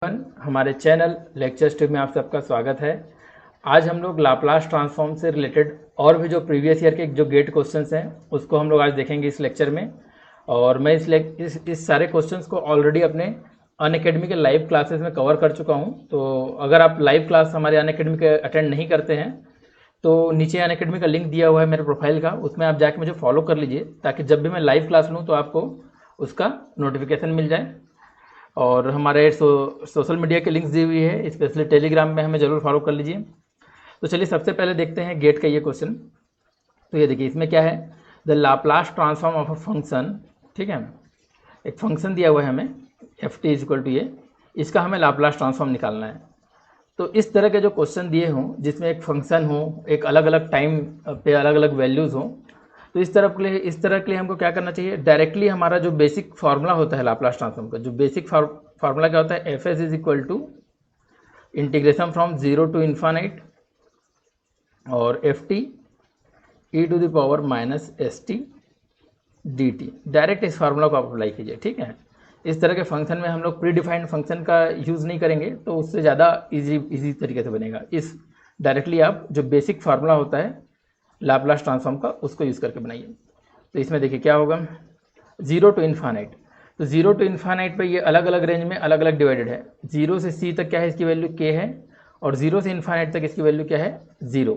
हमारे channel lecture tube में आप सबका स्वागत है। आज हम लोग लाप्लास ट्रांसफॉर्म से रिलेटेड और भी जो प्रीवियस ईयर के जो गेट क्वेश्चंस हैं उसको हम लोग आज देखेंगे इस लेक्चर में। और मैं इस सारे क्वेश्चंस को ऑलरेडी अपने अनअकैडमी के लाइव क्लासेस में कवर कर चुका हूं। तो अगर आप लाइव क्लास हमारे अनअकैडमी के अटेंड नहीं करते हैं तो नीचे अनअकैडमी का लिंक दिया हुआ है मेरे प्रोफाइल का, उसमें आप जाके मुझे फॉलो कर लीजिए ताकि जब भी मैं लाइव क्लास लूँ तो आपको उसका नोटिफिकेशन मिल जाए। और हमारे सोशल मीडिया के लिंक्स दी हुई है, स्पेशली टेलीग्राम में हमें ज़रूर फॉलो कर लीजिए। तो चलिए सबसे पहले देखते हैं गेट का ये क्वेश्चन। तो ये देखिए इसमें क्या है, the Laplace transform of a function. ठीक है, एक फंक्शन दिया हुआ है हमें एफ टी इक्वल टू ये, इसका हमें लाप्लास ट्रांसफॉर्म निकालना है। तो इस तरह के जो क्वेश्चन दिए हों जिसमें एक फंक्शन हो, एक अलग अलग टाइम पे अलग अलग वैल्यूज़ हों, तो इस तरह के लिए हमको क्या करना चाहिए, डायरेक्टली हमारा जो बेसिक फार्मूला होता है लाप्लास ट्रांसफॉर्म का, जो बेसिक फार्मूला क्या होता है, F S is equal to integration from zero to infinite और f t e to the power minus S T D t. Direct इस फार्मूला को आप अप्लाई कीजिए। ठीक है, इस तरह के फंक्शन में हम लोग प्री डिफाइंड फंक्शन का यूज़ नहीं करेंगे तो उससे ज़्यादा इजी तरीके से बनेगा। इस डायरेक्टली आप जो बेसिक फार्मूला होता है लाप्लास ट्रांसफॉर्म का उसको यूज़ करके बनाइए। तो इसमें देखिए क्या होगा, जीरो टू इन्फानाइट। तो जीरो टू इन्फानाइट पे ये अलग अलग रेंज में अलग अलग डिवाइडेड है। जीरो से सी तक क्या है, इसकी वैल्यू के है, और जीरो से इन्फानाइट तक इसकी वैल्यू क्या है, जीरो।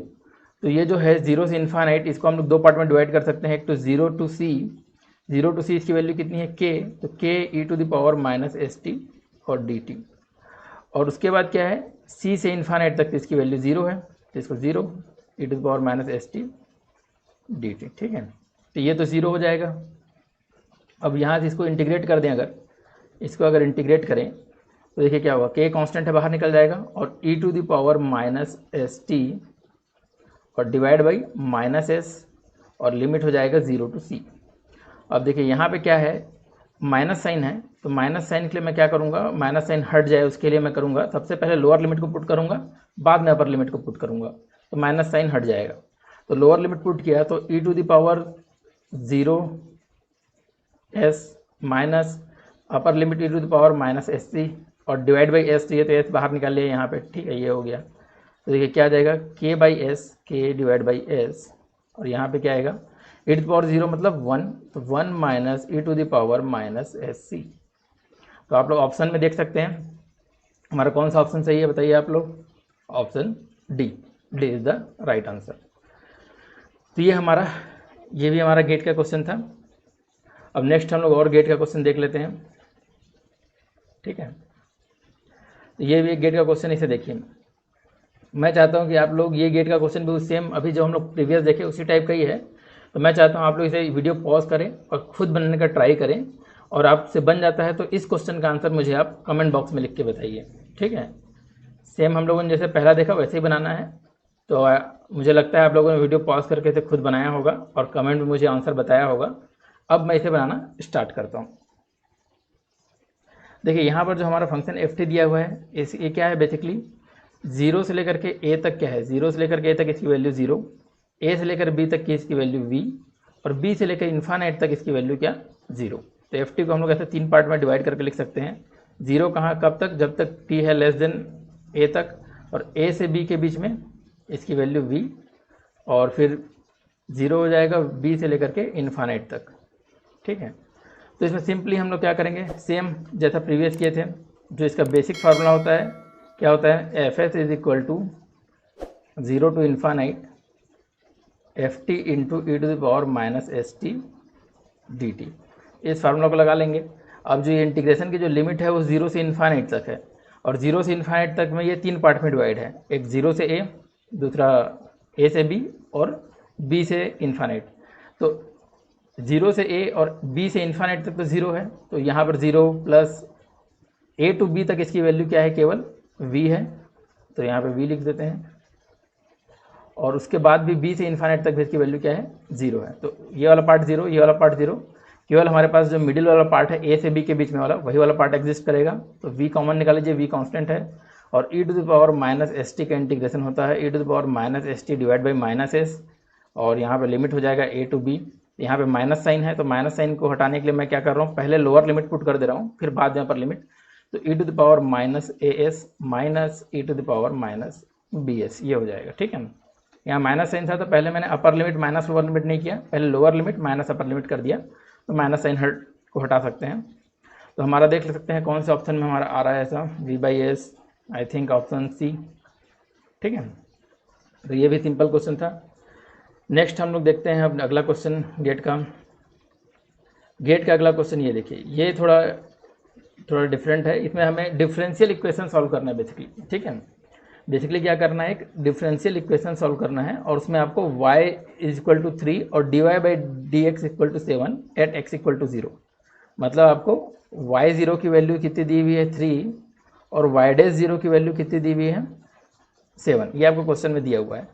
तो ये जो है जीरो से इन्फानाइट, इसको हम लोग दो पार्ट में डिवाइड कर सकते हैं। एक तो जीरो टू सी इसकी वैल्यू कितनी है, के, तो k e to the power minus S t और डी टी। और उसके बाद क्या है, सी से इन्फानाइट तक इसकी वैल्यू जीरो है, तो इसको zero E to the power minus S T D T. ठीक है, तो ये तो ज़ीरो हो जाएगा। अब यहाँ से इसको इंटीग्रेट कर दें, अगर इंटीग्रेट करें तो देखिए क्या होगा, के कांस्टेंट है बाहर निकल जाएगा, और e to the power minus S t और डिवाइड बाई माइनस एस, और लिमिट हो जाएगा जीरो टू सी। अब देखिए यहाँ पे क्या है, माइनस साइन है, तो माइनस साइन के लिए मैं क्या करूँगा, माइनस साइन हट जाए उसके लिए मैं करूँगा सबसे पहले लोअर लिमिट को पुट करूँगा, बाद में अपर लिमिट को पुट करूँगा, तो माइनस साइन हट जाएगा। तो लोअर लिमिट पुट किया तो e to the power zero s minus upper limit e to the power minus S c और डिवाइड बाई एस टी है, तो एस बाहर निकाल लिया यहाँ पे। ठीक है, ये हो गया। तो देखिए क्या आ जाएगा, K by S, K divide by S, और यहाँ पे क्या आएगा, E to the power zero मतलब वन, तो one minus E to the power minus S C. तो आप लोग ऑप्शन में देख सकते हैं हमारा कौन सा ऑप्शन सही है, बताइए आप लोग। Option D, D is the right answer. तो ये भी हमारा गेट का क्वेश्चन था। अब नेक्स्ट हम लोग और गेट का क्वेश्चन देख लेते हैं। ठीक है, तो ये भी एक गेट का क्वेश्चन, इसे देखिए। मैं चाहता हूं कि आप लोग ये गेट का क्वेश्चन भी सेम अभी जो हम लोग प्रीवियस देखे उसी टाइप का ही है, तो मैं चाहता हूं आप लोग इसे वीडियो पॉज करें और खुद बनने का ट्राई करें, और आपसे बन जाता है तो इस क्वेश्चन का आंसर मुझे आप कमेंट बॉक्स में लिख के बताइए। ठीक है, सेम हम लोगों ने जैसे पहला देखा वैसे ही बनाना है। तो मुझे लगता है आप लोगों ने वीडियो पॉज करके इसे खुद बनाया होगा और कमेंट में मुझे आंसर बताया होगा। अब मैं इसे बनाना स्टार्ट करता हूँ। देखिए यहाँ पर जो हमारा फंक्शन एफ टी दिया हुआ है, ये क्या है, बेसिकली जीरो से लेकर के ए तक क्या है, जीरो से लेकर के ए तक इसकी वैल्यू जीरो, ए से लेकर बी तक की इसकी वैल्यू वी, और बी से लेकर इन्फानाइट तक इसकी वैल्यू क्या, जीरो। तो एफ टी को हम लोग ऐसे तीन पार्ट में डिवाइड करके लिख सकते हैं। जीरो कहाँ, कब तक, जब तक टी है लेस देन ए तक, और ए से बी के बीच में इसकी वैल्यू वी, और फिर जीरो हो जाएगा बी से लेकर के इन्फानाइट तक। ठीक है, तो इसमें सिंपली हम लोग क्या करेंगे, सेम जैसा प्रीवियस किए थे, जो इसका बेसिक फार्मूला होता है क्या होता है, F S is equal to zero to infinite F T into E to the power minus S T D T. इस फार्मूला को लगा लेंगे। अब जो ये इंटीग्रेशन की जो लिमिट है वो जीरो से इन्फानाइट तक है, और जीरो से इन्फानाइट तक में ये तीन पार्ट में डिवाइड है, एक जीरो से ए, दूसरा ए से बी, और बी से इन्फानाइट। तो जीरो से ए और बी से इन्फानाइट तक तो जीरो है, तो यहाँ पर zero plus A to B तक इसकी वैल्यू क्या है, केवल वी है, तो यहाँ पे वी लिख देते हैं। और उसके बाद भी बी से इन्फानाइट तक भी इसकी वैल्यू क्या है, जीरो है। तो ये वाला पार्ट जीरो, ये वाला पार्ट जीरो, केवल हमारे पास जो मिडिल वाला पार्ट है ए से बी के बीच में वाला, वही वाला पार्ट एग्जिस्ट करेगा। तो वी कॉमन निकाल लीजिए, वी कांस्टेंट है, और e to the power minus S t का इंटीग्रेशन होता है e to the power minus S t divide by minus s, और यहाँ पे लिमिट हो जाएगा ए टू बी। यहाँ पे माइनस साइन है, तो माइनस साइन को हटाने के लिए मैं क्या कर रहा हूँ, पहले लोअर लिमिट पुट कर दे रहा हूँ, फिर बाद में अपर लिमिट। तो e to the power minus A S minus e to the power minus B S, ये हो जाएगा। ठीक है ना, यहाँ माइनस साइन था तो पहले मैंने upper limit minus lower limit नहीं किया, पहले lower limit minus upper limit कर दिया, तो माइनस साइन को हटा सकते हैं। तो हमारा देख सकते हैं कौन से ऑप्शन में हमारा आ रहा है ऐसा, v by S, I think option C. ठीक है, तो ये भी सिंपल क्वेश्चन था। नेक्स्ट हम लोग देखते हैं अब अगला क्वेश्चन गेट का। गेट का अगला क्वेश्चन ये देखिए, ये थोड़ा डिफरेंट है। इसमें हमें डिफरेंशियल इक्वेशन सॉल्व करना है बेसिकली। ठीक है, बेसिकली क्या करना है, एक डिफरेंशियल इक्वेशन सॉल्व करना है और उसमें आपको y इज इक्वल टू 3 और dy by D X equal to 7 at x equal to 0। मतलब आपको y0 की वैल्यू कितनी दी हुई है 3 और y डैश 0 की वैल्यू कितनी दी हुई है 7, ये आपको क्वेश्चन में दिया हुआ है।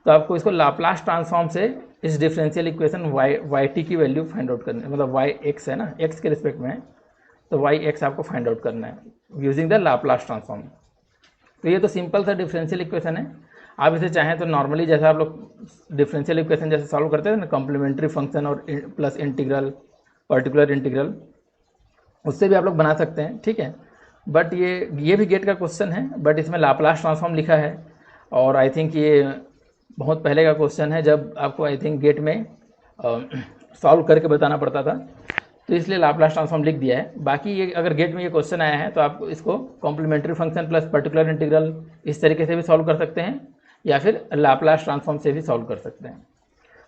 तो आपको इसको लाप्लास ट्रांसफॉर्म से इस डिफरेंशियल इक्वेशन y की वैल्यू फाइंड आउट करनी है, मतलब y(x) है ना, x के रिस्पेक्ट में है, तो y(x) आपको फाइंड आउट करना है यूजिंग द लाप्लास ट्रांसफॉर्म। तो ये तो सिंपल सा डिफरेंशियल इक्वेशन है। आप इसे चाहें तो नॉर्मली जैसा आप लोग डिफरेंशियल इक्वेशन जैसे सॉल्व करते हैं ना, कॉम्प्लीमेंट्री फंक्शन और प्लस इंटीग्रल, पर्टिकुलर इंटीग्रल, उससे भी आप लोग बना सकते हैं। ठीक है, बट ये भी गेट का क्वेश्चन है, बट इसमें लाप्लास ट्रांसफॉर्म लिखा है और आई थिंक ये बहुत पहले का क्वेश्चन है जब आपको आई थिंक गेट में सॉल्व करके बताना पड़ता था, तो इसलिए लाप्लास ट्रांसफॉर्म लिख दिया है। बाकी ये अगर गेट में ये क्वेश्चन आया है तो आप इसको complementary function plus particular integral इस तरीके से भी सॉल्व कर सकते हैं या फिर लाप्लास ट्रांसफॉर्म से भी सॉल्व कर सकते हैं।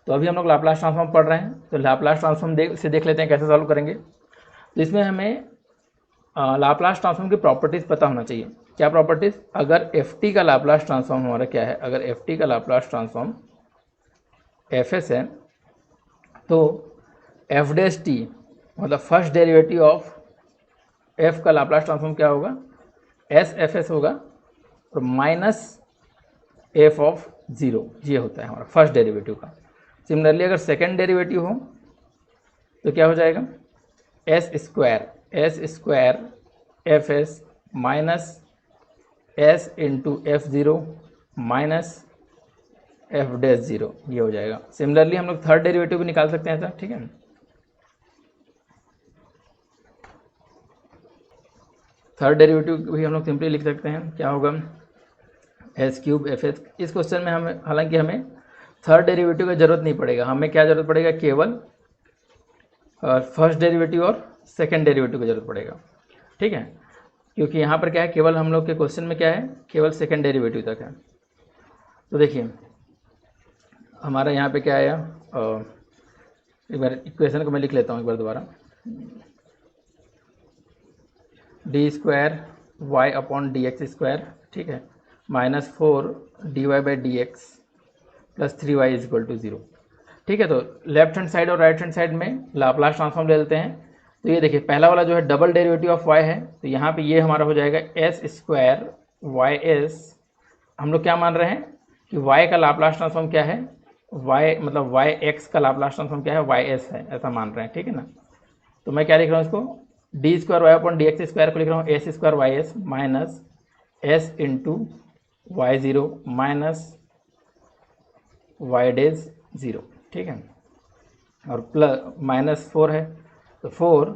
तो अभी हम लोग लाप्लास ट्रांसफॉर्म पढ़ रहे हैं, तो लाप्लास ट्रांसफॉर्म देख लेते हैं कैसे सॉल्व करेंगे। तो इसमें हमें लाप्लास ट्रांसफॉर्म की प्रॉपर्टीज़ पता होना चाहिए। क्या प्रॉपर्टीज़, अगर ft का लाप्लास ट्रांसफॉर्म हमारा क्या है, अगर ft का लाप्लास ट्रांसफॉर्म fs है तो f डैश t मतलब फर्स्ट डेरिवेटिव ऑफ f का लाप्लास ट्रांसफॉर्म क्या होगा, एस एफ एस होगा और माइनस एफ ऑफ 0, ये होता है हमारा फर्स्ट डेरिवेटिव का। सिमिलरली अगर सेकेंड डेरिवेटिव हो तो क्या हो जाएगा, S square F S minus S into F 0 minus F dash 0, ये हो जाएगा। सिमिलरली हम लोग थर्ड डेरिवेटिव भी निकाल सकते हैं ऐसा। ठीक है, थर्ड डेरिवेटिव भी हम लोग सिंपली लिख सकते हैं, क्या होगा, एस क्यूब एफ एस। इस क्वेश्चन में हमें हालांकि हमें थर्ड डेरिवेटिव का जरूरत नहीं पड़ेगा, हमें क्या जरूरत पड़ेगा, केवल फर्स्ट डेरिवेटिव और सेकंड डेरिवेटिव की जरूरत पड़ेगा। ठीक है, क्योंकि यहाँ पर क्या है, केवल हम लोग के क्वेश्चन में क्या है, केवल सेकंड डेरिवेटिव तक है। तो देखिए हमारा यहाँ पे क्या आया, एक बार इक्वेशन को मैं लिख लेता हूँ एक बार दोबारा, D square Y upon D X square, ठीक है, minus 4 D Y by D X plus 3y is equal to 0। ठीक है, तो लेफ्ट हैंड साइड और राइट हैंड साइड में लाप्लास ट्रांसफॉर्म ले लेते हैं। तो ये देखिए पहला वाला जो है डबल डेरिवेटिव ऑफ y है, तो यहाँ पे ये हमारा हो जाएगा एस स्क्वायर वाई एस। हम लोग क्या मान रहे हैं कि y का लाप्लास ट्रांसफॉर्म क्या है, y मतलब वाई एक्स का लाप्लास ट्रांसफॉर्म क्या है, वाई एस है, ऐसा मान रहे हैं। ठीक है ना, तो मैं क्या लिख रहा हूँ इसको, D square Y upon D X square को लिख रहा हूँ S square Y S minus S into Y 0 minus Y dash 0। ठीक है, और प्लस माइनस 4 है तो 4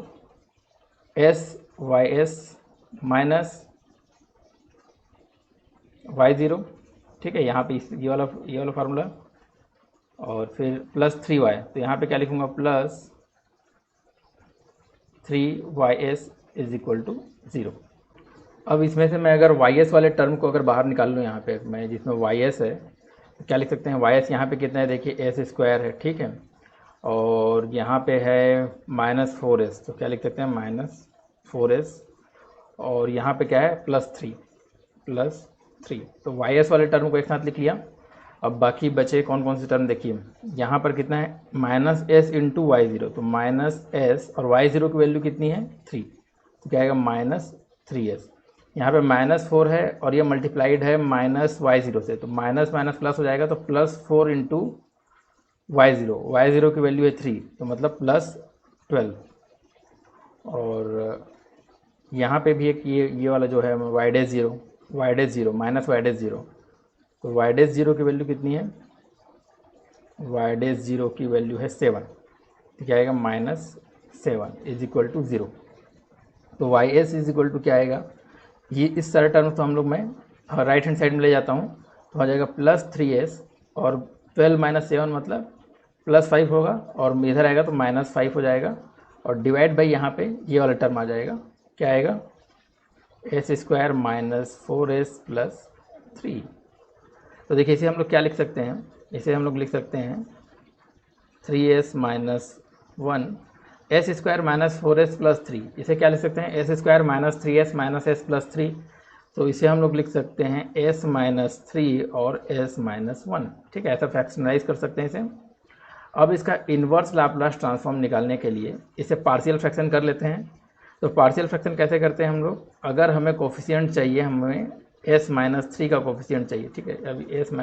S Y S minus Y 0। ठीक है, यहाँ पे ये वाला फार्मूला और फिर प्लस 3y, तो यहाँ पे क्या लिखूँगा, plus 3y(s) is equal to 0। अब इसमें से मैं अगर y(s) वाले टर्म को अगर बाहर निकाल लूँ, यहाँ पे मैं जिसमें y(s) है तो क्या लिख सकते हैं, y(s) यहाँ पे कितना है, देखिए एस स्क्वायर है। ठीक है, और यहाँ पे है माइनस 4s, तो क्या लिख सकते हैं, माइनस 4s, और यहाँ पे क्या है, प्लस 3। तो y(s) वाले टर्म को एक साथ लिख लिया। अब बाकी बचे कौन कौन से टर्म देखिए, यहाँ पर कितना है, माइनस एस इंटू वाई 0, तो माइनस एस और वाई 0 की वैल्यू कितनी है 3, तो क्या आएगा माइनस 3s। यहाँ पे माइनस 4 है और ये मल्टीप्लाइड है माइनस वाई 0 से, तो माइनस माइनस प्लस हो जाएगा, तो प्लस 4 इंटू वाई 0 की वैल्यू है 3, तो मतलब प्लस 12। और यहाँ पे भी एक ये वाला जो है Y dash 0 minus Y dash 0, तो वाई डैश 0 की वैल्यू कितनी है, वाई डैश 0 की वैल्यू है 7, तो क्या आएगा, माइनस 7 इज इक्वल टू 0। तो Y S is equal to क्या आएगा, ये इस सारे टर्म तो हम लोग मैं राइट हैंड साइड में ले जाता हूँ तो हो जाएगा +3s और 12 - 7 मतलब +5 होगा और इधर आएगा तो -5 हो जाएगा और डिवाइड बाई यहाँ पे ये वाला टर्म आ जाएगा, क्या आएगा s² - 4s + 3। तो देखिए इसे हम लोग क्या लिख सकते हैं, इसे हम लोग लिख सकते हैं 3s - 1 s² - 4s + 3। इसे क्या लिख सकते हैं s² - 3s - s + 3। तो इसे हम लोग लिख सकते हैं s - 3 और s - 1। ठीक है, ऐसा फ्रैक्शनलाइज कर सकते हैं इसे। अब इसका इन्वर्स लाप्लास ट्रांसफॉर्म निकालने के लिए इसे पार्शियल फ्रैक्शन कर लेते हैं। तो पार्शियल फ्रैक्शन कैसे करते हैं हम लोग, अगर हमें कोफिशिएंट चाहिए, हमें s - 3 का कोफिशिएंट चाहिए। ठीक है, अभी s -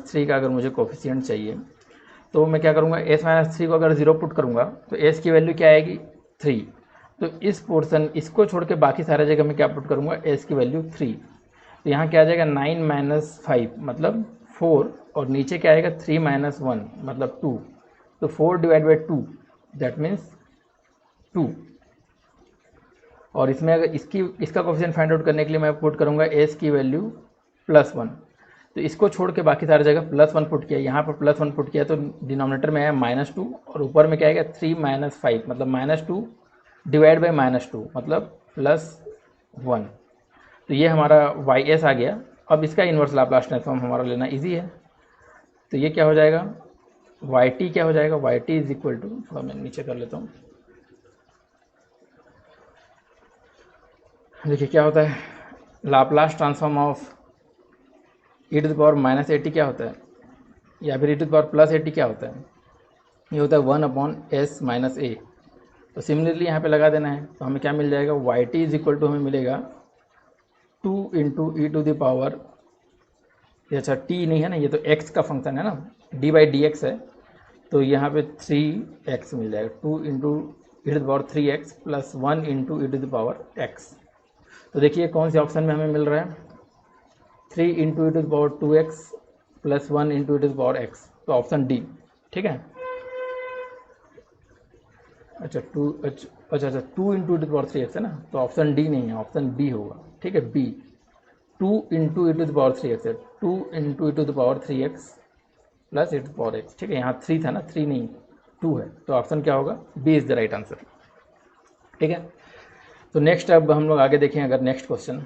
3 का अगर मुझे कोफिशिएंट चाहिए तो मैं क्या करूँगा, s - 3 को अगर 0 पुट करूँगा तो s की वैल्यू क्या आएगी 3। तो इस पोर्शन इसको छोड़ के बाकी सारे जगह मैं क्या पुट करूँगा, s की वैल्यू 3। तो यहाँ क्या आ जाएगा 9 - 5 मतलब 4 और नीचे क्या आएगा 3 - 1 मतलब 2। तो 4 / 2 दैट मीन्स 2। और इसमें अगर इसका कोफिशिएंट फाइंड आउट करने के लिए मैं पुट करूँगा s की वैल्यू +1। तो इसको छोड़ के बाकी सारी जगह +1 पुट किया, यहाँ पर +1 पुट किया तो डिनोमिनेटर में आया -2 और ऊपर में क्या आएगा 3 - 5 मतलब -2 डिवाइड बाई -2 मतलब +1। तो ये हमारा y s आ गया। अब इसका इन्वर्स लाप्लास ट्रांसफॉर्म हमारा लेना इजी है। तो ये क्या हो जाएगा, yt क्या हो जाएगा, yt इज इक्वल टू, थोड़ा मैं नीचे कर लेता हूँ। देखिए क्या होता है, लाप्लास ट्रांसफॉर्म ऑफ e⁻−at क्या होता है या फिर e⁻+at क्या होता है, ये होता है 1/s - a। तो सिमिलरली यहाँ पे लगा देना है तो हमें क्या मिल जाएगा, yt इज इक्वल टू हमें मिलेगा 2 × e⁻, अच्छा t नहीं है ना, ये तो x का फंक्शन है ना, d/dx है तो यहाँ पे 3x मिल जाएगा, 2 × e⁻3x + 1 × e⁻x। तो देखिए कौन से ऑप्शन में हमें मिल रहा है, 3 × e⁻2x + 1 × e⁻x, तो ऑप्शन डी। ठीक है, अच्छा 2 × e⁻3x है ना, तो ऑप्शन डी नहीं है, ऑप्शन बी होगा। ठीक है, बी 2 × e⁻3x है, 2 × e⁻3x + e⁻x। ठीक है, यहाँ 3 था ना, 3 नहीं 2 है, तो ऑप्शन क्या होगा, B is the right answer. ठीक है, तो नेक्स्ट अब हम लोग आगे देखें अगर नेक्स्ट क्वेश्चन,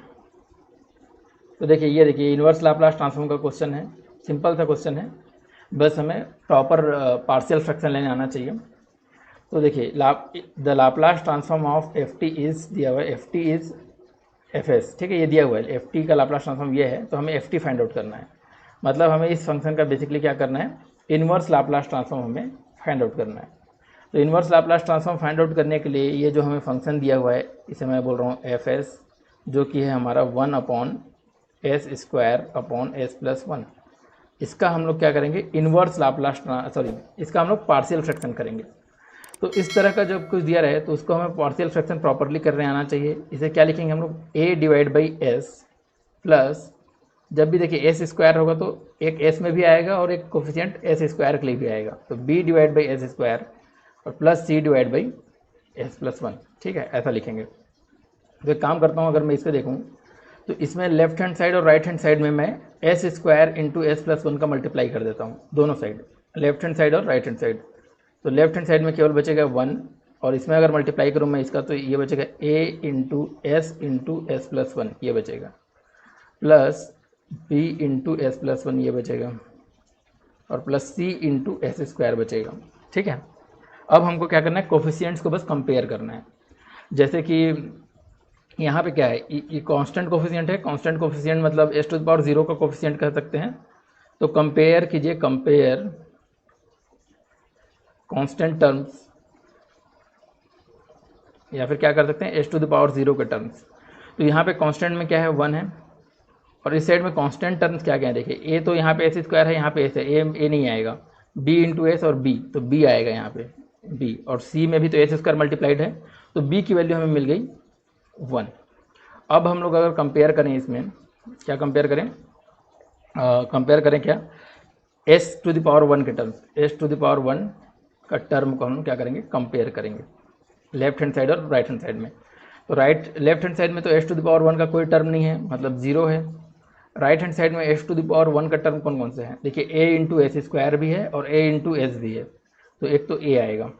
तो देखिए ये देखिए इन्वर्स लाप्लास ट्रांसफॉर्म का क्वेश्चन है, सिंपल सा क्वेश्चन है, बस हमें प्रॉपर पार्शियल फ्रैक्शन लेने आना चाहिए। तो देखिए the Laplace transform of ft is दिया हुआ है, ft इज fs। ठीक है, ये दिया हुआ है, ft का लाप्लास ट्रांसफॉर्म ये है, तो हमें ft फाइंड आउट करना है। मतलब हमें इस फंक्शन का बेसिकली क्या करना है, इन्वर्स लाप्लास ट्रांसफॉर्म हमें फाइंड आउट करना है। तो inverse Laplace transform find out करने के लिए ये जो हमें फंक्शन दिया हुआ है, इसे मैं बोल रहा हूँ fs, जो कि है हमारा 1/s² s + 1। इसका हम लोग क्या करेंगे, इन्वर्स लाप्लास इसका हम लोग पार्शियल फ्रैक्शन करेंगे। तो इस तरह का जब कुछ दिया रहे तो उसको हमें पार्शियल फ्रैक्शन प्रॉपरली करने आना चाहिए। इसे क्या लिखेंगे हम लोग, a/s प्लस, जब भी देखिए s² होगा तो एक s में भी आएगा और एक कोफिशिएंट s² के लिए भी आएगा, तो b/s² और प्लस c/s + 1। ठीक है, ऐसा लिखेंगे। तो एक काम करता हूँ, अगर मैं इस पर देखूँ तो इसमें लेफ्ट हैंड साइड और राइट हैंड साइड में मैं s² × s + 1 का मल्टीप्लाई कर देता हूँ, दोनों साइड, लेफ्ट हैंड साइड और राइट हैंड साइड। तो लेफ्ट हैंड साइड में केवल बचेगा 1 और इसमें अगर मल्टीप्लाई करूँ मैं इसका तो ये बचेगा a × s + 1 ये बचेगा, प्लस b × s + 1 ये बचेगा और प्लस c × s² बचेगा। ठीक है, अब हमको क्या करना है, कोफिशिएंट्स को बस कंपेयर करना है। जैसे कि यहाँ पे क्या है, ये कांस्टेंट कोफिशिएंट है, कांस्टेंट कोफिशिएंट मतलब s⁻0 का कोफिशिएंट कह सकते हैं। तो कंपेयर कीजिए, कंपेयर कांस्टेंट टर्म्स, या फिर क्या कर सकते हैं s⁻0 के टर्म्स। तो यहाँ पे कांस्टेंट में क्या है 1 है और इस साइड में कांस्टेंट टर्म्स क्या क्या है, देखिए a तो यहाँ पे s² है, यहाँ पे s है, a नहीं आएगा, b × s और b, तो b आएगा यहाँ पे b, और c में भी तो s² मल्टीप्लाइड है, तो b की वैल्यू हमें मिल गई 1। अब हम लोग अगर कंपेयर करें, इसमें क्या कंपेयर करें, कंपेयर करें क्या, s⁻1 के टर्म्स, s⁻1 का टर्म को हम क्या करेंगे, कंपेयर करेंगे लेफ्ट हैंड साइड और राइट हैंड साइड में। तो लेफ्ट हैंड साइड में तो एस टू द पावर 1 का कोई टर्म नहीं है, मतलब 0 है। राइट हैंड साइड में एस टू द पावर 1 का टर्म कौन कौन से हैं, देखिए ए इंटू एस स्क्वायर भी है और ए इंटू एस भी है, तो एक तो ए आएगा,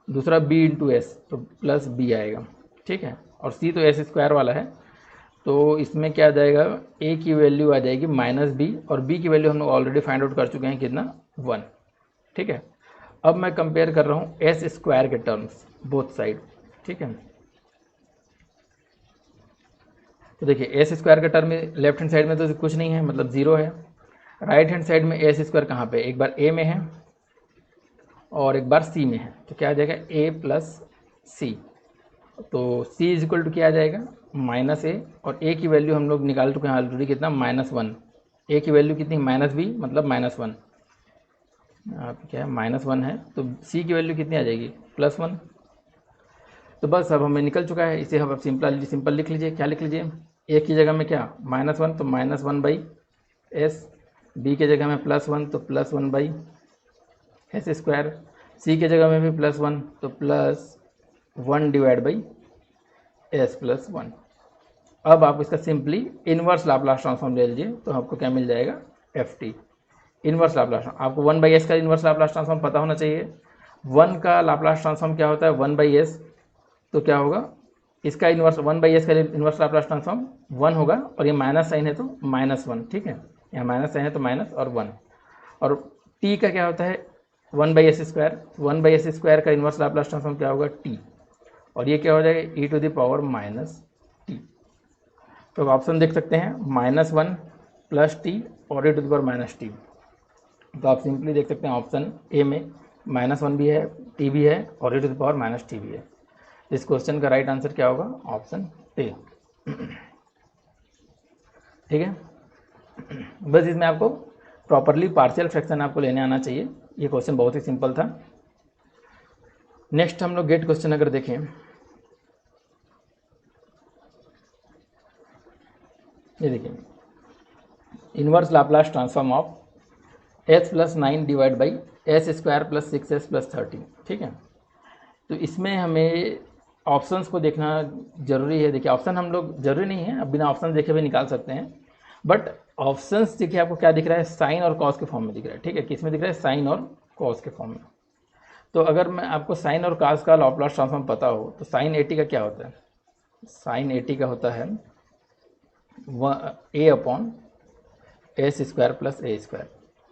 दूसरा बी इंटू एस तो प्लस बी आएगा, ठीक है। और सी तो एस स्क्वायर वाला है, तो इसमें क्या आ जाएगा, ए की वैल्यू आ जाएगी माइनस बी, और बी की वैल्यू हम लोग ऑलरेडी फाइंड आउट कर चुके हैं, कितना, 1, ठीक है। अब मैं कंपेयर कर रहा हूँ एस स्क्वायर के टर्म्स बोथ साइड, ठीक है। तो देखिए एस स्क्वायर का टर्म लेफ्ट हैंड साइड में तो कुछ नहीं है, मतलब 0 है। राइट हैंड साइड में एस स्क्वायर कहाँ पे, एक बार ए में है और एक बार सी में है, तो क्या आ जाएगा ए प्लस सी, तो सी इज इक्वल टू क्या आ जाएगा, माइनस ए, और ए की वैल्यू हम लोग निकाल चुके हैं ऑलरेडी, कितना, -1। ए की वैल्यू कितनी, माइनस बी, मतलब -1, यहाँ पे क्या है, -1 है, तो सी की वैल्यू कितनी आ जाएगी, +1। तो बस अब हमें निकल चुका है, इसे हम सिंपल लिख लीजिए, क्या लिख लीजिए, ए की जगह में क्या, -1 तो -1/s, बी की जगह में +1 तो +1/s स्क्वायर, सी की जगह में भी +1 तो +1/s+1। अब आप इसका सिंपली इन्वर्स लाप्लास ट्रांसफॉर्म ले लीजिए, तो आपको क्या मिल जाएगा, ft इन्वर्स लाप्लास ट्रांसफॉर्म। आपको 1/s का इन्वर्स लाप्लास ट्रांसफॉर्म पता होना चाहिए। 1 का लाप्लास ट्रांसफॉर्म क्या होता है, 1/s, तो क्या होगा, इसका इन्वर्स 1/s का इन्वर्स लाप्लास ट्रांसफॉर्म 1 होगा, और ये माइनस साइन है तो -1, ठीक है, यहाँ माइनस साइन है तो माइनस और 1। और t का क्या होता है, 1/s स्क्वायर, 1/s स्क्वायर का इन्वर्स लाप्लास ट्रांसफॉर्म क्या होगा, t, और ये क्या हो जाएगा, e to the power -t। तो ऑप्शन देख सकते हैं, -1 + t और e to the power -t। तो आप सिंपली देख सकते हैं ऑप्शन ए में -1 भी है, t भी है, और e to the power -t भी है। इस क्वेश्चन का राइट आंसर क्या होगा, ऑप्शन ए, ठीक है। बस इसमें आपको प्रॉपरली पार्शियल फ्रैक्शन आपको लेने आना चाहिए। ये क्वेश्चन बहुत ही सिंपल था। नेक्स्ट हम लोग गेट क्वेश्चन अगर देखें, ये देखिए, inverse Laplace transform of s + 9 divide by s² + 6s + 13, ठीक है। तो इसमें हमें ऑप्शंस को देखना जरूरी है। देखिए ऑप्शन हम लोग जरूरी नहीं है, अब बिना ऑप्शन देखे भी निकाल सकते हैं, बट ऑप्शंस देखिए आपको क्या दिख रहा है, साइन और कॉस के फॉर्म में दिख रहा है, ठीक है। किस में दिख रहा है, साइन और कॉस के फॉर्म में। तो अगर मैं आपको साइन और कॉस का लाप्लास ट्रांसफॉर्म पता हो, तो साइन 80 का क्या होता है, साइन 80 का होता है a/s² + a²।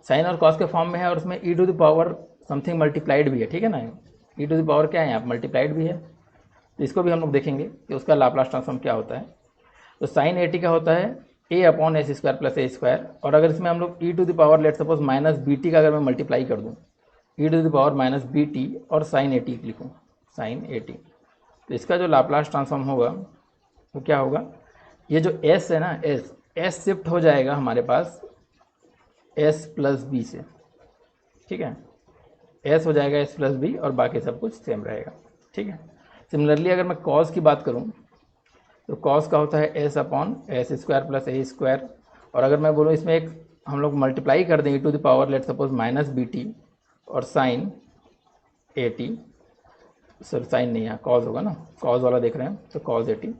साइन और कॉस के फॉर्म में है, और उसमें e to the power something multiplied भी है, ठीक है ना, e टू द पावर क्या है यहाँ मल्टीप्लाइड भी है। तो इसको भी हम लोग देखेंगे कि उसका लाप्लास ट्रांसफॉर्म क्या होता है। तो साइन 80 का होता है a/s² + a², और अगर इसमें हम लोग e to the power let suppose -bt का अगर मैं मल्टीप्लाई कर दूँ, e to the power -bt और साइन 80 लिखूँ, साइन 80, तो इसका जो लाप्लास ट्रांसफॉर्म होगा वो क्या होगा, ये जो s है ना, s शिफ्ट हो जाएगा हमारे पास s + b से, ठीक है, s हो जाएगा s + b और बाकी सब कुछ सेम रहेगा, ठीक है। सिमिलरली अगर मैं कॉस की बात करूं, तो कॉस का होता है s/s² + a², और अगर मैं बोलूं इसमें एक हम लोग मल्टीप्लाई कर दें e to the power let suppose -bt और साइन 80, सर साइन नहीं है, कॉस होगा ना, कॉस वाला देख रहे हैं, तो कॉस 80,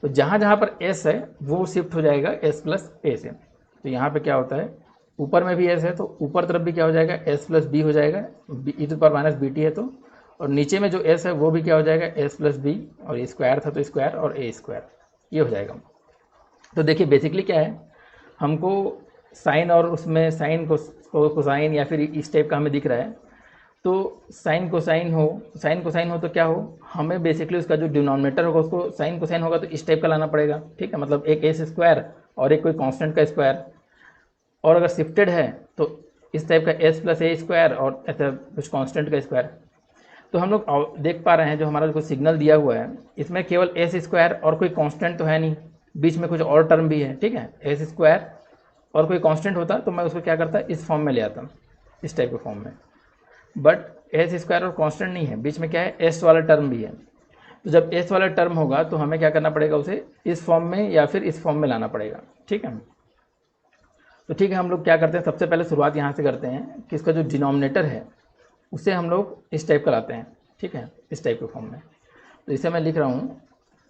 तो जहाँ जहाँ पर s है वो शिफ्ट हो जाएगा s + a से। तो यहाँ पे क्या होता है, ऊपर में भी s है तो ऊपर तरफ भी क्या हो जाएगा, s + b हो जाएगा, e to the power -bt है तो, और नीचे में जो s है वो भी क्या हो जाएगा, s + b, और ये स्क्वायर था तो स्क्वायर और a², ये हो जाएगा। तो देखिए बेसिकली क्या है, हमको साइन और उसमें साइन कोसाइन या फिर इस टाइप का हमें दिख रहा है, तो साइन कोसाइन हो तो क्या हो, हमें बेसिकली उसका जो डिनोमिनेटर होगा उसको साइन कोसाइन होगा तो इस टाइप का लाना पड़ेगा, ठीक है, मतलब एक s² और एक कोई कांस्टेंट का स्क्वायर, और अगर शिफ्टेड है तो इस टाइप का s + a² और ऐसा कुछ कांस्टेंट का स्क्वायर। तो हम लोग देख पा रहे हैं जो हमारा जो सिग्नल दिया हुआ है इसमें केवल s² और कोई कांस्टेंट तो है नहीं, बीच में कुछ और टर्म भी है, ठीक है, s² और कोई कांस्टेंट होता तो मैं उसको क्या करता, इस फॉर्म में ले आता, इस टाइप के फॉर्म में, बट s² और कांस्टेंट नहीं है, बीच में क्या है, s वाला टर्म भी है। तो जब s वाला टर्म होगा तो हमें क्या करना पड़ेगा, उसे इस फॉर्म में या फिर इस फॉर्म में लाना पड़ेगा, ठीक है। तो ठीक है, हम लोग क्या करते हैं, सबसे पहले शुरुआत यहाँ से करते हैं कि इसका जो डिनोमिनेटर है उसे हम लोग इस टाइप का लाते हैं, ठीक है, इस टाइप के फॉर्म में। तो इसे मैं लिख रहा हूँ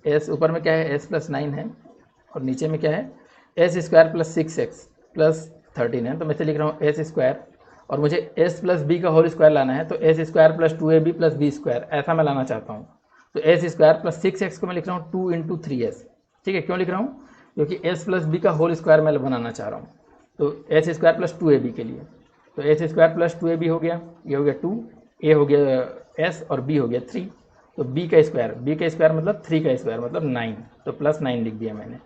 एस, ऊपर में क्या है एस प्लस 9 है और नीचे में क्या है S square plus 6x plus 13 है। तो मैं इसे लिख रहा हूँ एस स्क्वायर और मुझे एस प्लस बी का होल स्क्वायर लाना है, तो S square plus 2ab plus B square ऐसा मैं लाना चाहता हूँ। तो एस स्क्वायर प्लस 6x को मैं लिख रहा हूँ 2 इंटू 3s, ठीक है। क्यों लिख रहा हूँ? क्योंकि एस प्लस बी का होल स्क्वायर मैं बनाना चाह रहा हूँ। तो एस स्क्वायर प्लस 2ab के लिए, तो एस स्क्वायर प्लस 2ab हो गया, ये हो गया 2, ए हो गया एस और बी हो गया 3। तो बी का स्क्वायर मतलब 3 का स्क्वायर मतलब 9, तो प्लस 9 लिख दिया मैंने।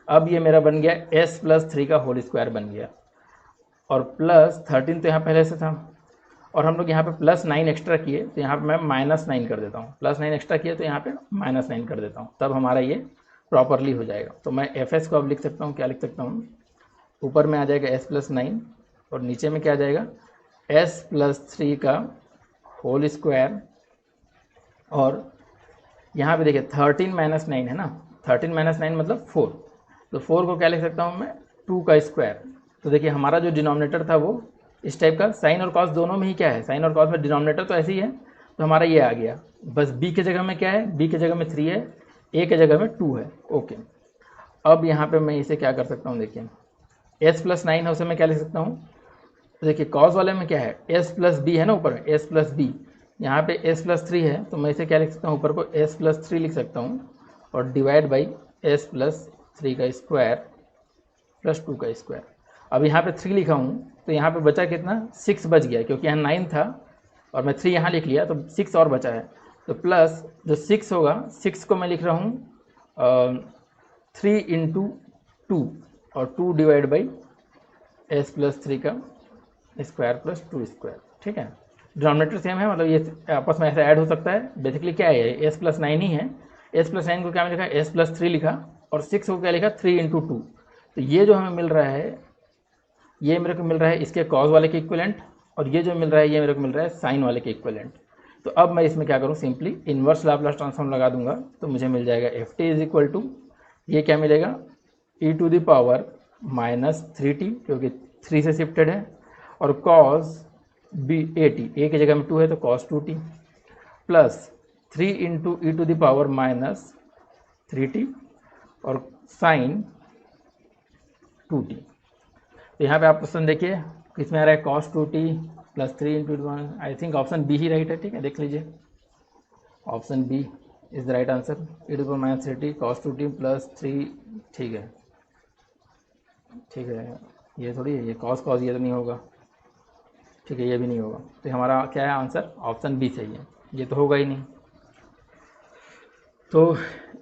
अब ये मेरा बन गया एस प्लस 3 का होल स्क्वायर बन गया और प्लस 13 तो यहाँ पहले से था और हम लोग यहाँ पे प्लस 9 एक्स्ट्रा किए तो यहाँ पे मैं माइनस 9 कर देता हूँ। प्लस 9 एक्स्ट्रा किए तो यहाँ पे माइनस 9 कर देता हूँ, तब हमारा ये प्रॉपरली हो जाएगा। तो मैं एफ एस को अब लिख सकता हूँ, क्या लिख सकता हूँ, ऊपर में आ जाएगा एस प्लस 9 और नीचे में क्या आ जाएगा एस प्लस 3 का होल स्क्वायर और यहाँ पे देखिए 13 माइनस 9 है ना, 13 माइनस 9 मतलब 4, तो 4 को क्या लिख सकता हूँ मैं 2 का स्क्वायर। तो देखिए हमारा जो डिनोमिनेटर था वो इस टाइप का, साइन और कॉस दोनों में ही क्या है, साइन और कॉस में डिनोमिनेटर तो ऐसे ही है, तो हमारा ये आ गया। बस बी के जगह में क्या है, बी के जगह में 3 है, ए के जगह में 2 है, ओके। अब यहाँ पे मैं इसे क्या कर सकता हूँ, देखिए एस प्लस 9 है उसे मैं क्या लिख सकता हूँ, तो देखिए कॉस वाले में क्या है एस प्लस बी है ना, ऊपर में एस प्लस बी, यहाँ पे एस प्लस 3 है तो मैं इसे क्या लिख सकता हूँ, ऊपर को एस प्लस 3 लिख सकता हूँ और डिवाइड बाई एस प्लस 3 का स्क्वायर प्लस 2 का स्क्वायर। अब यहाँ पे 3 लिखा हूँ तो यहाँ पे बचा कितना, 6 बच गया, क्योंकि यहाँ 9 था और मैं 3 यहाँ लिख लिया तो 6 और बचा है। तो प्लस जो 6 होगा, 6 को मैं लिख रहा हूँ 3 इंटू 2 और 2 डिवाइड बाई एस प्लस 3 का स्क्वायर प्लस 2 स्क्वायर, ठीक है। डिनोमिनेटर सेम है, मतलब ये आपस में ऐसे ऐड हो सकता है। बेसिकली क्या है, एस प्लस 9 ही है। एस प्लस 9 को क्या लिखा, एस प्लस 3 लिखा और 6 को क्या लिखा 3 इंटू 2। तो ये जो हमें मिल रहा है, ये मेरे को मिल रहा है इसके कॉज वाले के इक्विवेलेंट और ये जो मिल रहा है ये मेरे को मिल रहा है साइन वाले के इक्विवेलेंट। तो अब मैं इसमें क्या करूँ, सिंपली इन्वर्स लाप्लास ट्रांसफॉर्म लगा दूंगा तो मुझे मिल जाएगा f T is equal to, ये क्या मिलेगा e to the power minus 3t, क्योंकि 3 से शिफ्टेड है, और cos b a t, a की जगह में 2 है तो cos 2t plus 3 into E to the power minus 3t और साइन 2t। तो यहाँ पे आप क्वेश्चन देखिए किसमें आ रहा है cos 2t plus 3 into, I think option B ही राइट है, ठीक है, देख लीजिए option B is the right answer, E to power minus 3t cos 2t plus 3, ठीक है, ठीक है, ये थोड़ी है, ये cos ये तो नहीं होगा, ठीक है, ये भी नहीं होगा, तो हमारा क्या है आंसर, ऑप्शन बी सही है, ये तो होगा ही नहीं। तो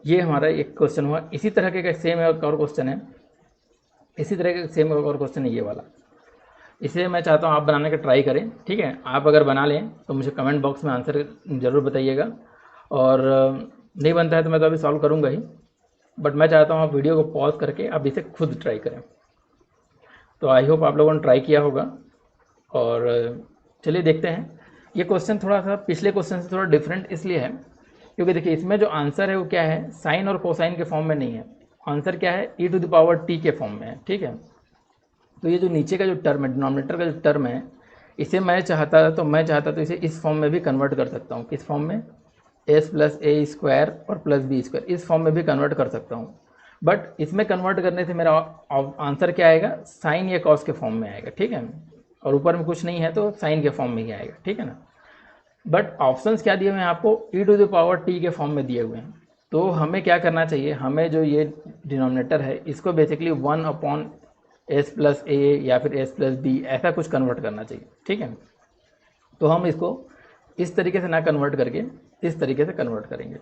ये हमारा एक क्वेश्चन हुआ। इसी तरह के सेम एक और क्वेश्चन है, इसी तरह का सेम और क्वेश्चन है ये वाला, इसे मैं चाहता हूँ आप बनाने का ट्राई करें, ठीक है। आप अगर बना लें तो मुझे कमेंट बॉक्स में आंसर ज़रूर बताइएगा, और नहीं बनता है तो मैं तो अभी सॉल्व करूँगा ही, बट मैं चाहता हूँ आप वीडियो को पॉज करके आप इसे खुद ट्राई करें। तो आई होप आप लोगों ने ट्राई किया होगा, और चलिए देखते हैं। ये क्वेश्चन थोड़ा सा पिछले क्वेश्चन से थोड़ा डिफरेंट इसलिए है क्योंकि देखिए इसमें जो आंसर है वो क्या है, साइन और कोसाइन के फॉर्म में नहीं है, आंसर क्या है e to the power T के फॉर्म में है, ठीक है। तो ये जो नीचे का जो टर्म है, डिनोमिनेटर का जो टर्म है, इसे मैं चाहता तो इसे इस फॉर्म में भी कन्वर्ट कर सकता हूँ। किस फॉर्म में, एस प्लस ए स्क्वायर और प्लस बी स्क्वायर, इस फॉर्म में भी कन्वर्ट कर सकता हूँ। बट इसमें कन्वर्ट करने से मेरा आंसर क्या आएगा, साइन या कॉस के फॉर्म में आएगा, ठीक है, और ऊपर में कुछ नहीं है तो साइन के फॉर्म में ही आएगा, ठीक है ना। बट ऑप्शंस क्या दिए हुए हैं आपको, ई टू द पावर टी के फॉर्म में दिए हुए हैं। तो हमें क्या करना चाहिए, हमें जो ये डिनोमिनेटर है इसको बेसिकली 1 अपॉन एस प्लस ए या फिर एस प्लस बी ऐसा कुछ कन्वर्ट करना चाहिए, ठीक है। तो हम इसको इस तरीके से ना कन्वर्ट करके इस तरीके से कन्वर्ट करेंगे।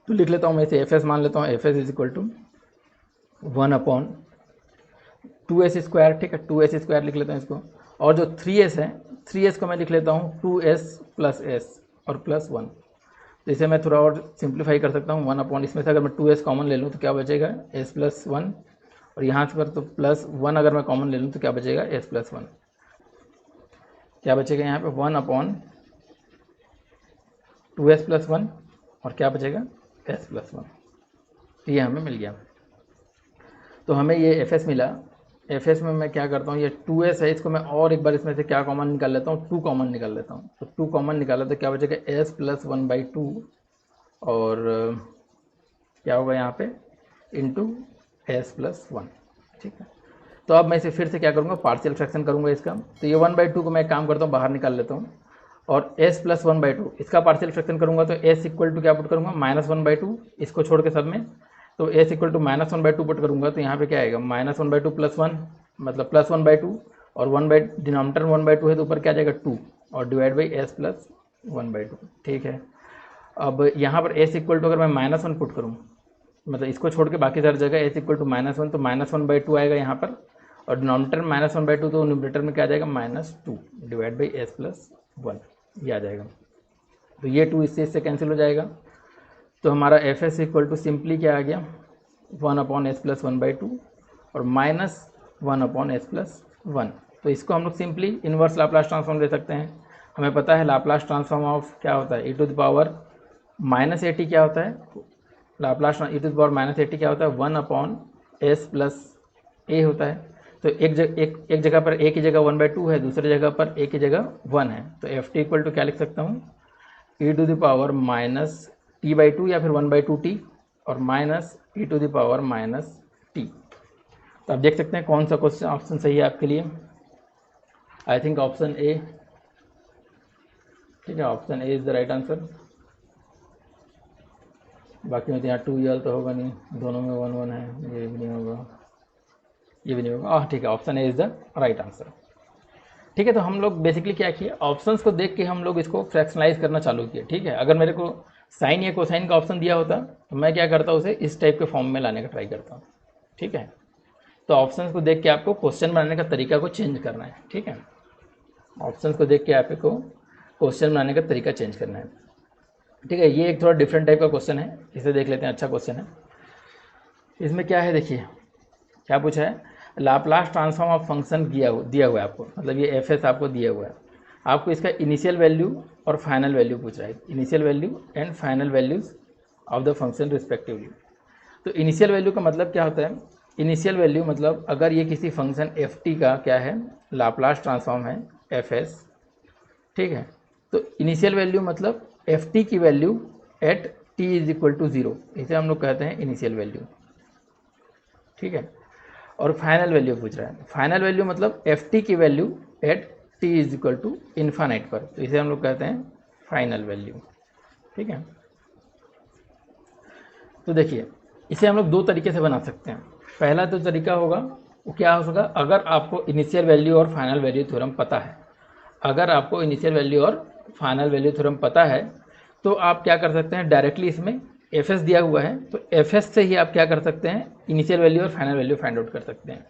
तो लिख लेता हूँ मैं इसे एफ एस मान लेता हूँ, F S is equal to 1 upon 2s square, ठीक है, 2s स्क्वायर लिख लेता हूँ इसको, और जो 3s है 3s को मैं लिख लेता हूँ 2s प्लस एस और प्लस 1। तो इसे मैं थोड़ा और सिंप्लीफाई कर सकता हूँ, 1 अपॉन, इसमें से अगर मैं 2s कॉमन ले लूँ तो क्या बचेगा, s प्लस 1, और यहाँ से पर तो प्लस 1 अगर मैं कॉमन ले लूँ तो क्या बचेगा, s प्लस 1, क्या बचेगा यहाँ पे 1 अपॉन 2s प्लस 1 और क्या बचेगा s प्लस 1। तो ये हमें मिल गया। तो हमें ये एफ एस मिला एफ एस में मैं क्या करता हूँ, ये 2s है, इसको मैं और एक बार इसमें से क्या कॉमन निकाल लेता हूँ, 2 कॉमन निकाल लेता हूँ। तो 2 कॉमन निकाला तो क्या बचेगा, s प्लस 1/2 और क्या होगा यहाँ पे इंटू s प्लस 1। ठीक है, तो अब मैं इसे फिर से क्या करूँगा, पार्शियल फ्रैक्शन करूँगा इसका। तो ये 1/2 को मैं काम करता हूँ, बाहर निकाल लेता हूँ और s प्लस 1/2 इसका पार्शियल फ्रैक्शन करूँगा तो s इक्वल टू क्या पुट करूँगा, -1/2, इसको छोड़ के सब में। तो s इक्वल टू -1/2 पुट करूँगा तो यहाँ पे क्या आएगा, -1/2 प्लस 1 मतलब प्लस 1/2 और 1 डिनोमिनेटर 1/2 है तो ऊपर क्या जाएगा 2 और डिवाइड बाई s प्लस 1/2। ठीक है, अब यहाँ पर s इक्वल टू अगर मैं -1 पुट करूँ, मतलब इसको छोड़ के बाकी सारी जगह s इक्वल टू -1 तो -1/2 आएगा यहाँ पर और डिनोमिनेटर -1/2 तो न्यूमरेटर में क्या आ जाएगा -2 डिवाइड बाई s प्लस 1, ये आ जाएगा। तो ये 2 इससे कैंसिल हो जाएगा। तो हमारा F S equal to simply क्या आ गया, 1/s प्लस 1/2 और -1/s प्लस 1। तो इसको हम लोग सिंपली इन्वर्स लाप्लास ट्रांसफॉर्म ले सकते हैं। हमें पता है लाप्लास ट्रांसफॉर्म ऑफ क्या होता है, e⁻⁻⁸ क्या होता है, लाप्लास e⁻⁻⁸ क्या होता है, 1/s प्लस a होता है। तो एक जगह पर a की जगह 1/2 है, दूसरी जगह पर a की जगह 1 है। तो ft इक्वल टू क्या लिख सकता हूँ, e⁻−t/2 या फिर 1/2t और -e⁻−t। तो आप देख सकते हैं कौन सा क्वेश्चन ऑप्शन सही है आपके लिए। आई थिंक ऑप्शन ए। ठीक है, option A is the right answer. बाकी में तो यहाँ 2l तो होगा नहीं, दोनों में 1 है, ये भी नहीं होगा, ये भी नहीं होगा। ठीक है, option A is the right answer. ठीक है, तो हम लोग बेसिकली क्या किए, ऑप्शंस को देख के हम लोग इसको फ्रैक्शनलाइज करना चालू किए। ठीक है, अगर मेरे को साइन या कोसाइन का ऑप्शन दिया होता तो मैं क्या करता उसे इस टाइप के फॉर्म में लाने का ट्राई करता हूँ। ठीक है, तो ऑप्शंस को देख के आपको क्वेश्चन बनाने का तरीका को चेंज करना है। ठीक है, ऑप्शंस को देख के आपको क्वेश्चन बनाने का तरीका चेंज करना है। ठीक है, ये एक थोड़ा डिफरेंट टाइप का क्वेश्चन है, इसे देख लेते हैं। अच्छा क्वेश्चन है, इसमें क्या है देखिए, क्या पूछा है, लाप्लास ट्रांसफॉर्म ऑफ फंक्शन दिया हुआ है आपको, मतलब ये एफ एस आपको दिया हुआ है, आपको इसका इनिशियल वैल्यू और फाइनल वैल्यू पूछ रहा है, initial value and final values of the function respectively. तो इनिशियल वैल्यू का मतलब क्या होता है, इनिशियल वैल्यू मतलब अगर ये किसी फंक्शन एफ टी का क्या है, लाप्लास ट्रांसफॉर्म है एफ एस। ठीक है, तो इनिशियल वैल्यू मतलब एफ टी की value at T is equal to 0, इसे हम लोग कहते हैं इनिशियल वैल्यू। ठीक है, और फाइनल वैल्यू पूछ रहा है, फाइनल वैल्यू मतलब एफ टी की value at T is equal to infinite पर, तो इसे हम लोग कहते हैं फाइनल वैल्यू। ठीक है, तो देखिए इसे हम लोग दो तरीके से बना सकते हैं। पहला तो तरीका होगा वो क्या हो सका, अगर आपको इनिशियल वैल्यू और फाइनल वैल्यू थ्योरम पता है, अगर आपको इनिशियल वैल्यू और फाइनल वैल्यू थ्योरम पता है तो आप क्या कर सकते हैं, डायरेक्टली इसमें एफ एस दिया हुआ है तो एफ एस से ही आप क्या कर सकते हैं, इनिशियल वैल्यू और फाइनल वैल्यू फाइंड आउट कर सकते हैं।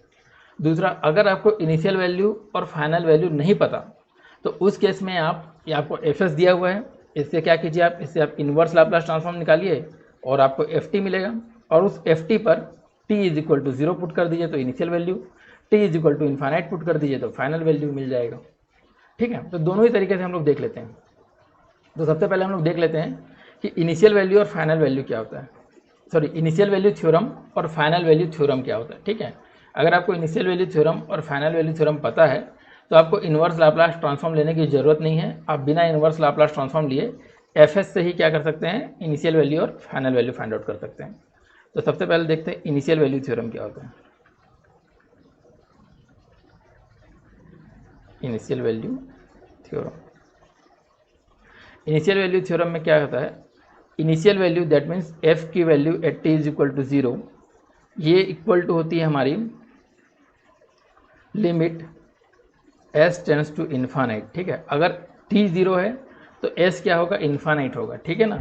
दूसरा, अगर आपको इनिशियल वैल्यू और फाइनल वैल्यू नहीं पता तो उस केस में ये आपको एफ एस दिया हुआ है, इससे क्या कीजिए आप, इससे आप इन्वर्स लाप्लास ट्रांसफॉर्म निकालिए और आपको एफ टी मिलेगा और उस एफ टी पर T is equal to 0 put कर दीजिए तो initial value, T is equal to infinite put कर दीजिए तो फाइनल वैल्यू मिल जाएगा। ठीक है, तो दोनों ही तरीके से हम लोग देख लेते हैं। तो सबसे पहले हम लोग देख लेते हैं कि इनिशियल वैल्यू और फाइनल वैल्यू क्या होता है, सॉरी इनिशियल वैल्यू थ्योरम और फाइनल वैल्यू थ्योरम क्या होता है। ठीक है, अगर आपको इनिशियल वैल्यू थ्योरम और फाइनल वैल्यू थ्योरम पता है तो आपको इन्वर्स लाप्लास ट्रांसफॉर्म लेने की ज़रूरत नहीं है, आप बिना इन्वर्स लाप्लास ट्रांसफॉर्म लिए एफ एस से ही क्या कर सकते हैं, इनिशियल वैल्यू और फाइनल वैल्यू फाइंड आउट कर सकते हैं। तो सबसे पहले देखते हैं इनिशियल वैल्यू थ्योरम क्या होता है। Initial value theorem, initial value theorem में क्या होता है, initial value that means f की value at T is equal to 0, ये इक्वल टू होती है हमारी limit S tends to infinite. ठीक है, अगर टी 0 है तो एस क्या होगा, इन्फानाइट होगा। ठीक है ना,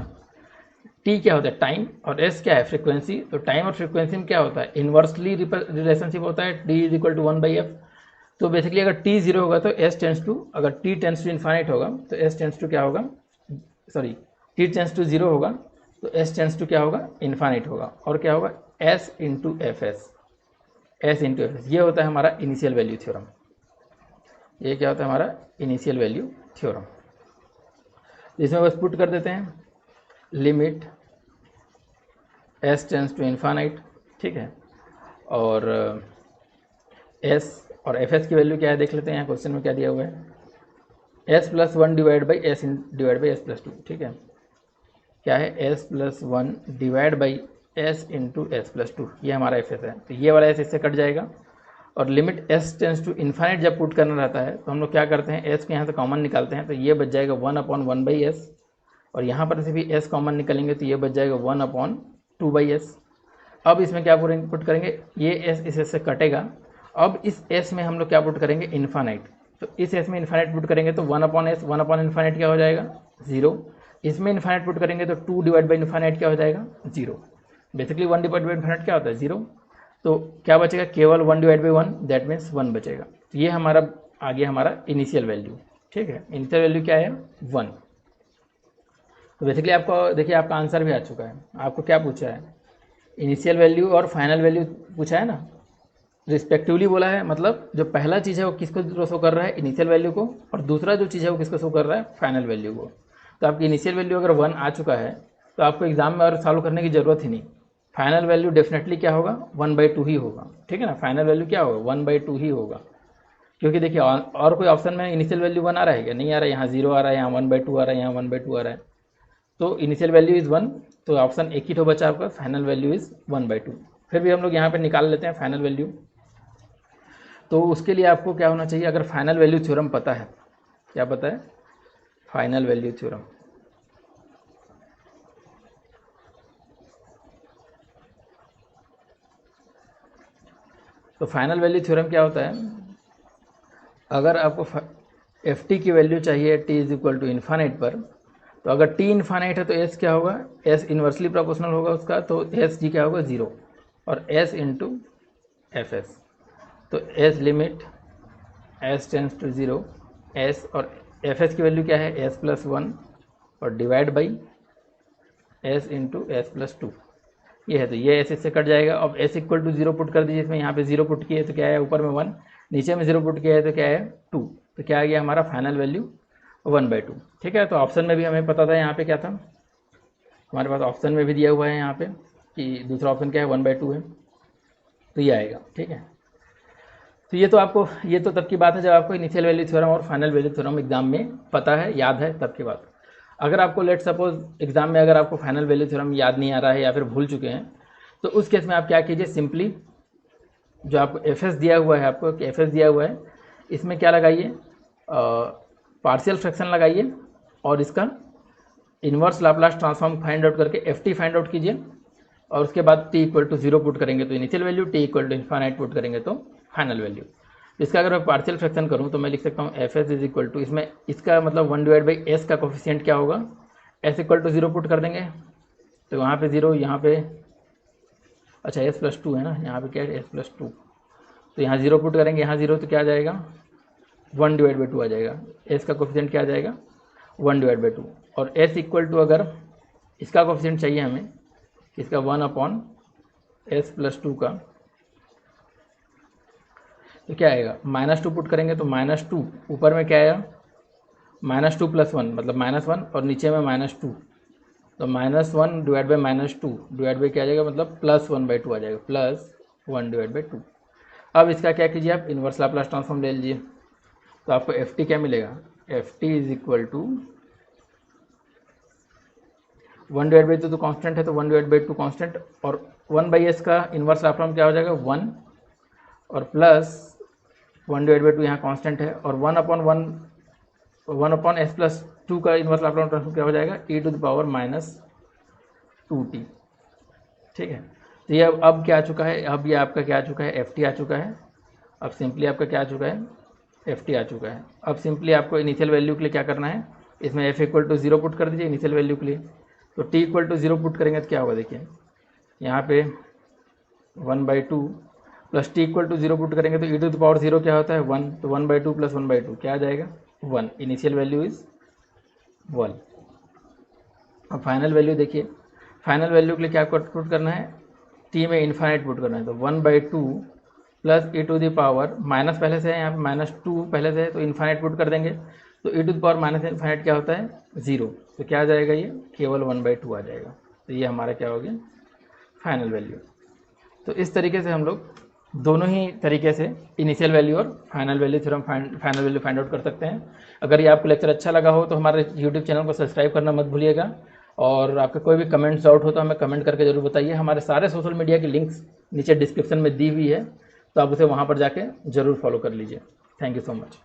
टी क्या होता है, टाइम, और एस क्या है, फ्रीक्वेंसी। तो टाइम और फ्रीक्वेंसी में क्या होता है, इन्वर्सली रिलेशनशिप होता है, T is equal to 1/f। तो बेसिकली अगर टी 0 होगा तो एस टेंड्स टू, अगर टी टेंड्स टू इन्फानाइट होगा तो एस टेंड्स टू क्या होगा, सॉरी टी टेंड्स टू 0 होगा तो एस टेंड्स टू क्या होगा, इन्फानाइट होगा, और क्या होगा, S into F S, S into F S. ये होता है हमारा इनिशियल वैल्यू थ्योरम, ये क्या होता है हमारा इनिशियल वैल्यू थ्योरम। इसमें बस पुट कर देते हैं limit S tends to infinite. ठीक है, और एस और एफ एस की वैल्यू क्या है देख लेते हैं। यहाँ क्वेश्चन में क्या दिया हुआ है, S plus one divide by S divide by S plus two. ठीक है, क्या है, S plus one divide by S into S plus two, ये हमारा एफ एस है। तो ये वाला एस इससे कट जाएगा और limit S tends to infinite जब पुट करना रहता है तो हम लोग क्या करते हैं, एस को यहाँ से कॉमन निकालते हैं, तो ये बच जाएगा 1/1/s, और यहाँ पर से भी एस कॉमन निकालेंगे तो ये बच जाएगा 1/2/s। अब इसमें क्या पुट करेंगे, ये एस इस एस से कटेगा। अब इस एस में हम लोग क्या पुट करेंगे, इन्फाइनाइट। तो इस एस में इन्फाइनाइट पुट करेंगे तो 1/s, 1/इन्फाइनाइट क्या हो जाएगा, 0। इसमें इन्फाइनाइट पुट करेंगे तो 2 डिवाइड बाई इन्फाइनाइट क्या हो जाएगा, 0। बेसिकली 1 डिवाइड बाई इन्फाइनाइट क्या होता है, 0। तो क्या बचेगा, केवल 1 डिवाइड बाई 1, दैट मीन्स 1 बचेगा। तो ये हमारा आ गया हमारा इनिशियल वैल्यू। ठीक है, इनिशियल वैल्यू क्या है, 1। तो बेसिकली आपको देखिए आपका आंसर भी आ चुका है। आपको क्या पूछा है, इनिशियल वैल्यू और फाइनल वैल्यू पूछा है ना, रिस्पेक्टिवली बोला है। मतलब जो पहला चीज़ है वो किसको शो कर रहा है, इनिशियल वैल्यू को, और दूसरा जो चीज़ है वो किसको शो कर रहा है, फाइनल वैल्यू को। तो आपकी इनिशियल वैल्यू अगर 1 आ चुका है तो आपको एग्जाम में और सॉल्व करने की ज़रूरत ही नहीं। फाइनल वैल्यू डेफिनेटली क्या होगा, 1/2 ही होगा। ठीक है ना, फाइनल वैल्यू क्या होगा, 1/2 ही होगा। क्योंकि देखिए और कोई ऑप्शन में इनिशियल वैल्यू 1 आ रहा है क्या, नहीं आ रहा है। यहाँ 0 आ रहा है, यहाँ 1/2 आ रहा है, यहाँ 1/2 आ रहा है। तो इनिशियल वैल्यू इज़ 1, तो ऑप्शन एक ही तो बचा आपका, फाइनल वैल्यू इज़ 1/2। फिर भी हम लोग यहाँ पर निकाल लेते हैं फाइनल वैल्यू। तो उसके लिए आपको क्या होना चाहिए, अगर फाइनल वैल्यू थ्योरम पता है, क्या पता है, फाइनल वैल्यू थ्योरम। तो फाइनल वैल्यू थ्योरम क्या होता है, अगर आपको एफ टी की वैल्यू चाहिए T is equal to infinite पर, तो अगर टी इन्फानाइट है तो एस क्या होगा, एस इन्वर्सली प्रोपोर्शनल होगा उसका, तो एस जी क्या होगा, 0, और एस इंटू एफ एस। तो S limit S tends to 0, S, और एफ एस की वैल्यू क्या है, एस प्लस 1 और divide by S into S plus 2, ये है। तो ये एस इससे कट जाएगा। अब एस इक्वल टू 0 पुट कर दीजिए इसमें, यहाँ पे 0 पुट किए तो क्या है, ऊपर में 1, नीचे में 0 पुट किया है तो क्या है, 2। तो क्या आ गया हमारा फाइनल वैल्यू, 1/2। ठीक है, तो ऑप्शन में भी हमें पता था यहाँ पे क्या था, हमारे पास ऑप्शन में भी दिया हुआ है यहाँ पे कि दूसरा ऑप्शन क्या है, 1/2 है, तो ये आएगा। ठीक है, तो ये तो तब की बात है जब आपको इनिशियल वैल्यू थ्योरम और फाइनल वैल्यू थ्योरम एग्जाम में पता है, याद है, तब की बात। अगर आपको लेट सपोज एग्जाम में अगर आपको फाइनल वैल्यू थ्योरम याद नहीं आ रहा है या फिर भूल चुके हैं, तो उस केस में आप क्या कीजिए, सिंपली जो आपको एफ एस दिया हुआ है, आपको एफ एस दिया हुआ है, इसमें क्या लगाइए, पार्शियल फ्रैक्शन लगाइए और इसका inverse Laplace transform find out करके एफ टी फाइंड आउट कीजिए, और उसके बाद टी इक्वल टू 0 पुट करेंगे तो initial value, T equal to infinite put करेंगे तो फाइनल वैल्यू। इसका अगर मैं पार्शियल फ्रैक्शन करूँ तो मैं लिख सकता हूँ F S is equal to, इसमें इसका मतलब 1 डिवाइड बाई एस का कोफिशिएंट क्या होगा, एस इक्वल टू 0 पुट कर देंगे तो वहाँ पे 0, यहाँ पे अच्छा एस प्लस 2 है ना, यहाँ पे क्या है, एस प्लस 2, तो यहाँ 0 पुट करेंगे, यहाँ 0, तो क्या आ जाएगा, 1 डिवाइड बाई 2 आ जाएगा। एस का कोफिशिएंट क्या आ जाएगा, 1 डिवाइड बाई 2, और एस इक्वल टू अगर इसका कोफिशिएंट चाहिए हमें, इसका 1/s प्लस 2 का, तो क्या आएगा, -2 पुट करेंगे तो -2, ऊपर में क्या आएगा, -2 प्लस 1 मतलब -1, और नीचे में -2, तो -1 डिवाइड बाई -2 डिवाइड बाई क्या आ जाएगा, मतलब +1/2 आ जाएगा, +1 डिवाइड बाई 2। अब इसका क्या कीजिए, आप इन्वर्स लाप्लास ट्रांसफॉर्म ले लीजिए, तो आपको एफ टी क्या मिलेगा, F T is equal to 1 divide by 2 तो कांस्टेंट है, तो 1 डिवाइड बाई 2 कांस्टेंट, और 1/s का इन्वर्स लाप्लास क्या हो जाएगा, 1, और प्लस 1 डिवाइड बाई 2 यहाँ कांस्टेंट है, और 1/s प्लस 2 का इन्वर्स लाप्लास ट्रांसफॉर्म क्या हो जाएगा, e to the power -2t। ठीक है, तो ये अब क्या आ चुका है, अब ये आपका क्या आ चुका है, एफ टी आ चुका है। अब सिंपली आपका क्या आ चुका है, एफ टी आ चुका है। अब सिंपली आपको इनिशियल वैल्यू के लिए क्या करना है, इसमें एफ इक्वल टू 0 पुट कर दीजिए इनिशियल वैल्यू के लिए, तो टी इक्वल टू 0 पुट करेंगे तो क्या होगा, देखिए यहाँ पे 1/2 plus T equal to 0 put करेंगे तो e टू द पावर 0 क्या होता है, 1, तो 1/2 प्लस 1/2 क्या आ जाएगा, 1। Initial value is 1। अब फाइनल वैल्यू देखिए, फाइनल वैल्यू के लिए क्या पुट करना है, टी में इन्फाइनाइट पुट करना है, तो 1/2 plus e to the power, minus पहले से है यहाँ पे, -2 पहले से है तो इन्फाइनाइट पुट कर देंगे, तो e to the power minus infinite क्या होता है, 0, तो क्या आ जाएगा, ये केवल 1/2 आ जाएगा। तो ये हमारा क्या हो गया, फाइनल वैल्यू। तो इस तरीके से हम लोग दोनों ही तरीके से इनिशियल वैल्यू और final value theorem final value find out कर सकते हैं। अगर ये आपको लेक्चर अच्छा लगा हो तो हमारे यूट्यूब चैनल को सब्सक्राइब करना मत भूलिएगा, और आपके कोई भी कमेंट्स डाउट हो तो हमें कमेंट करके जरूर बताइए। हमारे सारे सोशल मीडिया की लिंक्स नीचे डिस्क्रिप्शन में दी हुई है, तो आप उसे वहाँ पर जाके ज़रूर फॉलो कर लीजिए। Thank you so much.